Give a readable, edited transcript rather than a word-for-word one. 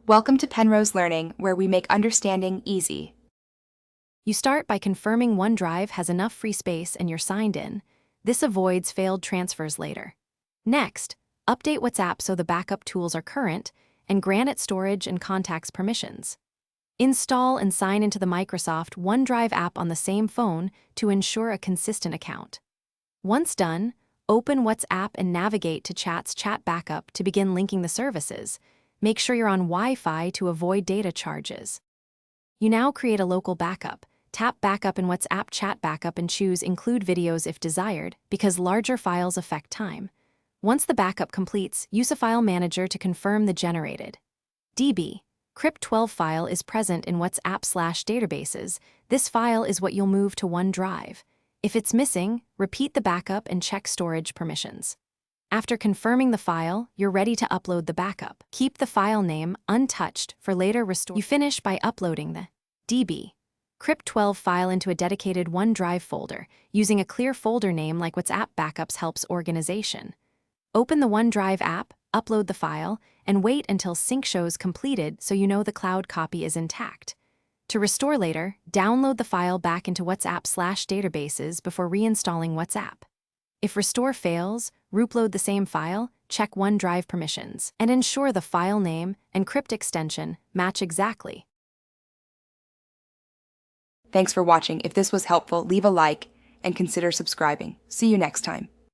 Welcome to Penrose Learning, where we make understanding easy. You start by confirming OneDrive has enough free space and you're signed in. This avoids failed transfers later. Next, update WhatsApp so the backup tools are current and grant it storage and contacts permissions. Install and sign into the Microsoft OneDrive app on the same phone to ensure a consistent account. Once done, open WhatsApp and navigate to Chat's chat backup to begin linking the services. Make sure you're on Wi-Fi to avoid data charges. You now create a local backup. Tap Backup in WhatsApp Chat Backup and choose Include Videos if desired, because larger files affect time. Once the backup completes, use a file manager to confirm the generated DB crypt12 file is present in WhatsApp/databases. This file is what you'll move to OneDrive. If it's missing, repeat the backup and check storage permissions. After confirming the file, you're ready to upload the backup. Keep the file name untouched for later restore. You finish by uploading the DB crypt12 file into a dedicated OneDrive folder. Using a clear folder name like WhatsApp Backups helps organization. Open the OneDrive app, upload the file, and wait until sync shows completed so you know the cloud copy is intact. To restore later, download the file back into WhatsApp/databases before reinstalling WhatsApp. If restore fails, reupload the same file, check OneDrive permissions, and ensure the file name and crypt extension match exactly. Thanks for watching. If this was helpful, leave a like and consider subscribing. See you next time.